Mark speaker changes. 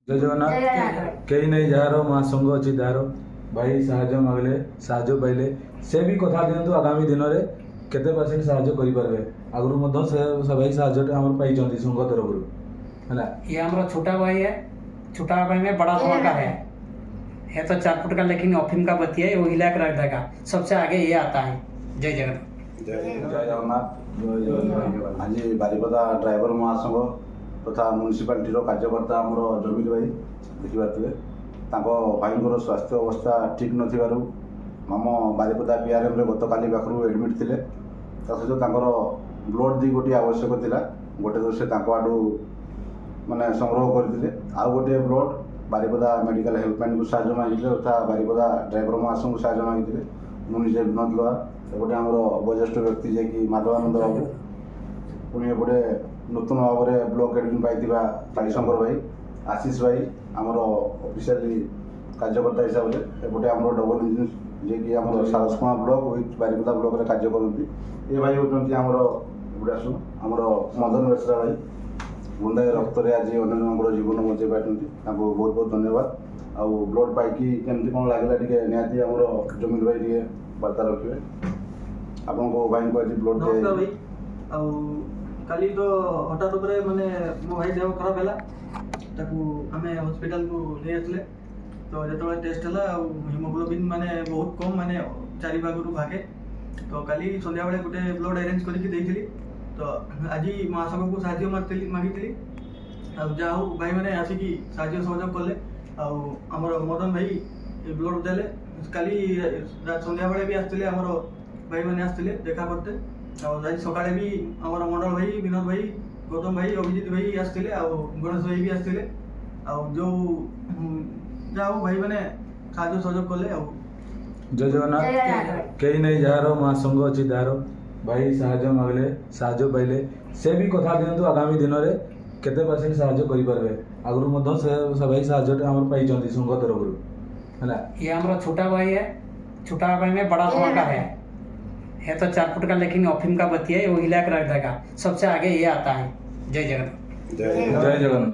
Speaker 1: जय जगन्नाथ कई नहीं जार महासंघ अच्छी धार भाई साहाଯ୍य मागले साहाଯ୍य पाइले से भी कथा दिंतु आगामी दिन में केते परसेंट साहाଯ୍य करि परबे आगरु मध्य से भाई साहाଯ୍य हमर पाइचंती संघ तरफ हैला।
Speaker 2: ये हमारा छोटा भाई है। छोटा भाई में बड़ा धमाका है। ये तो 4 फुट का लेकिन अफीम का बत्ती है, वो हिला कर रख देगा। सबसे आगे ये आता है। जय जगन्नाथ।
Speaker 3: जय जगन्नाथ। आज बारिपदा ड्राइवर महासंघ तथा म्यूनिसिपालिटी कार्यकर्ता आमर जमीर भाई देखिपारे भाई स्वास्थ्य अवस्था ठीक नथिबारु आम बारिपदा पीआरएम रे गत काली पाखरु एडमिट थिले। ता सहित ब्लड दी गोटे आवश्यक थिला, गोटे तो से आडू माने संग्रह करते आउ गोटे ब्लड बारिपदा मेडिकल हेल्पलाइन को साहाଯ୍य मांगते तथा बारिपदा ड्राइवर महासंघ को साहाଯ୍य मांगते मुझे निजे विनोद लुआ एपटे आमर वरिष्ठ व्यक्ति जे माधवानंद बाबू पुणी एपटे नूतन भाव में ब्लॉक एडमिन पाई कालीशंकर भाई आशीष भाई आमर ऑफिशियली कार्यकर्ता हिसाब से एपटे आम डबल इंजिन जे कि आम सारसकुणा ब्लॉक विथ बारिपदा ब्लॉक रे कार्य करती ये भाई होती आमर एपटे आसु आमर मदन बेसरा भाई बुंदाए रक्त आज अन्य जीवन बचे पार्टी बहुत बहुत धन्यवाद। आउ ब्लड पाई केमती कौन लगे टे निहाती आमर जमीर भाई टे वार्ता रखिए आपन को भाई को आज ब्लड
Speaker 4: भाई आउ काली तो हठात उपरे माने मो भाई देह खराब हैला ताकू हमें हॉस्पिटल को ले आसले तो जेतबे टेस्ट हला हिमोग्लोबिन माने बहुत कम माने 4 भागरु भागे तो काली संध्या बेले गोटे ब्लड अरेंज करके देइथिली तो आज महासंघ को साहाଯ୍य मागिथिली आ जा हो भाई माने आसिकी साहाଯ୍य सहयोग कले आ हमर मदन भाई ब्लड देले काली संध्या बेले भी आस्थिले हमर भाई माने आस्थिले देखा करते आज सकाळे भी हमर मंडल भाई विनोद भाई गौतम भाई अभिजीत भाई आस्थिले आ गणेश भाई भी आस्थिले आ जो जाओ भाई माने साहाଯ୍य सहयोग कले आ
Speaker 1: जय जगन्नाथ कई नहीं जार महासंघ अच्छी धार भाई साहाଯ୍य मागले साहाଯ୍य पाइले से भी कथा दिंतु आगामी दिन में केते परसेंट साहाଯ୍य करि परबे आगरु मध्य से भाई साहाଯ୍य हमर पाइचंती संघ तरफ हैला।
Speaker 2: ये हमारा छोटा भाई है। छोटा भाई में बड़ा धमाका है। ये तो 4 फुट का लेकिन अफीम का बत्ती है, वो हिला कर रख देगा। सबसे आगे ये आता है। जय जगन्नाथ।
Speaker 1: जय जगन्नाथ।